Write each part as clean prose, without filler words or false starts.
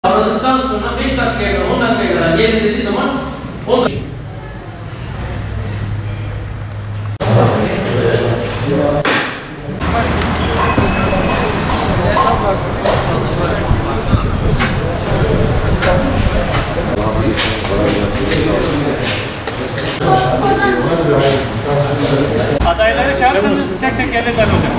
Aradıktan sonra 5 dakikaya kadar 10 dakikaya kadar gelin dediği zaman 10 dakika. Adayları çağırsanız tek tek gelirler hocam.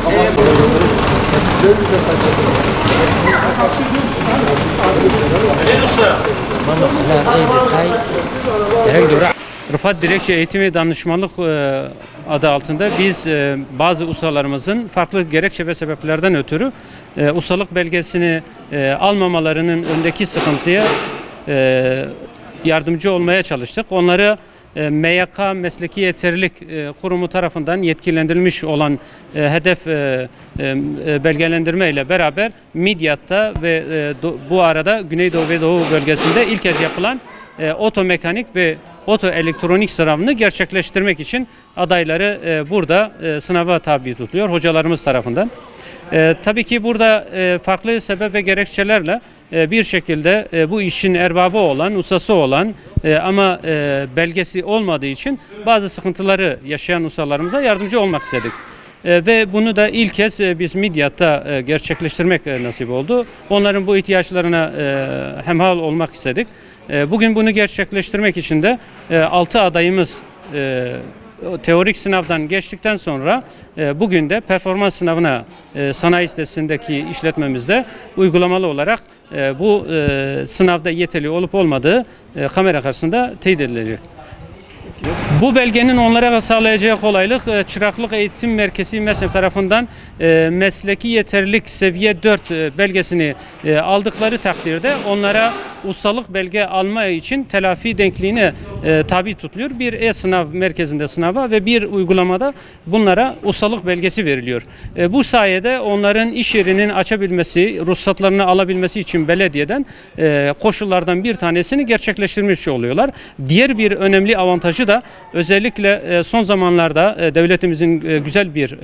Rıfat Dilekçe Eğitimi Danışmanlık adı altında biz bazı ustalarımızın farklı gerekçe ve sebeplerden ötürü ustalık belgesini almamalarının öndeki sıkıntıya yardımcı olmaya çalıştık. Onları MYK Mesleki Yeterlilik Kurumu tarafından yetkilendirilmiş olan hedef belgelendirme ile beraber Midyat'ta ve bu arada Güneydoğu ve Doğu bölgesinde ilk kez yapılan otomekanik ve otoelektronik sınavını gerçekleştirmek için adayları burada sınava tabi tutuluyor hocalarımız tarafından. Tabii ki burada farklı sebep ve gerekçelerle bir şekilde bu işin erbabı olan, ustası olan ama belgesi olmadığı için bazı sıkıntıları yaşayan ustalarımıza yardımcı olmak istedik. Ve bunu da ilk kez biz Midyat'ta gerçekleştirmek nasip oldu. Onların bu ihtiyaçlarına hemhal olmak istedik. Bugün bunu gerçekleştirmek için de 6 adayımız teorik sınavdan geçtikten sonra bugün de performans sınavına sanayi sitesindeki işletmemizde uygulamalı olarak bu sınavda yeterli olup olmadığı kamera karşısında teyit edilecek. Bu belgenin onlara sağlayacağı kolaylık Çıraklık Eğitim Merkezi MESEM tarafından mesleki yeterlilik seviye 4 belgesini aldıkları takdirde onlara ustalık belge alma için telafi denkliğine tabi tutuluyor. Bir e-sınav merkezinde sınava ve bir uygulamada bunlara ustalık belgesi veriliyor. Bu sayede onların iş yerinin açabilmesi, ruhsatlarını alabilmesi için belediyeden koşullardan bir tanesini gerçekleştirmiş oluyorlar. Diğer bir önemli avantajı da özellikle son zamanlarda devletimizin güzel bir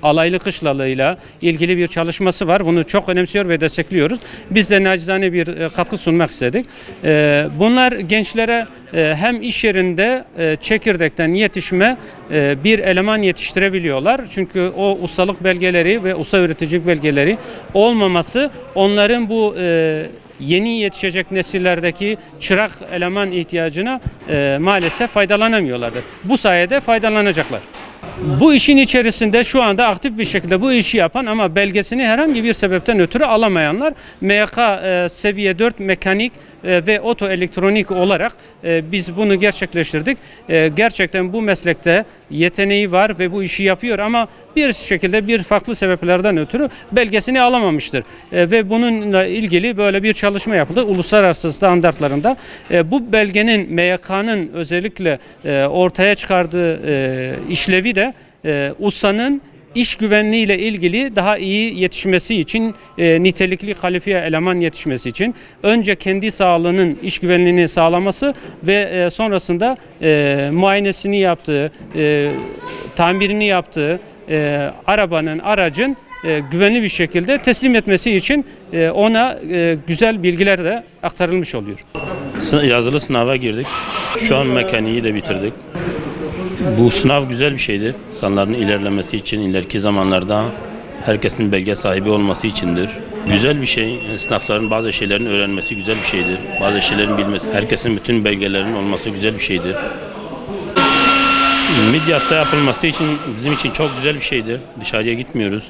alaylı kışlalığıyla ilgili bir çalışması var. Bunu çok önemsiyor ve destekliyoruz. Biz de nacizane bir katkı sunmak istedik. Bunlar gençlere hem iş yerinde çekirdekten yetişme bir eleman yetiştirebiliyorlar. Çünkü o ustalık belgeleri ve usta öğreticilik belgeleri olmaması onların bu yeni yetişecek nesillerdeki çırak eleman ihtiyacına maalesef faydalanamıyorlardı. Bu sayede faydalanacaklar. Bu işin içerisinde şu anda aktif bir şekilde bu işi yapan ama belgesini herhangi bir sebepten ötürü alamayanlar MYK seviye 4 mekanik ve otoelektronik olarak biz bunu gerçekleştirdik. Gerçekten bu meslekte yeteneği var ve bu işi yapıyor ama bir şekilde bir farklı sebeplerden ötürü belgesini alamamıştır. Ve bununla ilgili böyle bir çalışma yapıldı uluslararası standartlarında. Bu belgenin MYK'nın özellikle ortaya çıkardığı işlevi de ustanın İş güvenliği ile ilgili daha iyi yetişmesi için, nitelikli kalifiye eleman yetişmesi için önce kendi sağlığının iş güvenliğini sağlaması ve sonrasında muayenesini yaptığı, tamirini yaptığı aracın güvenli bir şekilde teslim etmesi için ona güzel bilgiler de aktarılmış oluyor. Yazılı sınava girdik. Şu an mekaniği de bitirdik. Bu sınav güzel bir şeydir. İnsanların ilerlemesi için, ileriki zamanlarda herkesin belge sahibi olması içindir. Güzel bir şey. Sınavların bazı şeylerin öğrenmesi güzel bir şeydir. Bazı şeylerin bilmesi, herkesin bütün belgelerinin olması güzel bir şeydir. Midyat'ta yapılması için bizim için çok güzel bir şeydir. Dışarıya gitmiyoruz.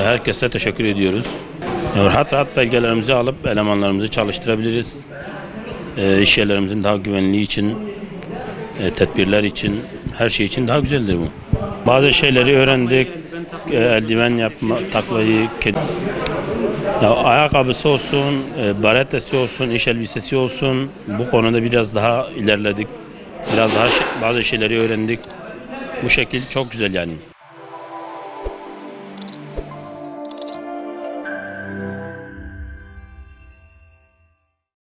Herkese teşekkür ediyoruz. Rahat rahat belgelerimizi alıp elemanlarımızı çalıştırabiliriz. İş yerlerimizin daha güvenliği için, tedbirler için, her şey için daha güzeldir bu. Bazı şeyleri öğrendik. Eldiven yapma, taklayı, ayakkabısı olsun, baretesi olsun, iş elbisesi olsun. Bu konuda biraz daha ilerledik. Biraz daha bazı şeyleri öğrendik. Bu şekil çok güzel yani.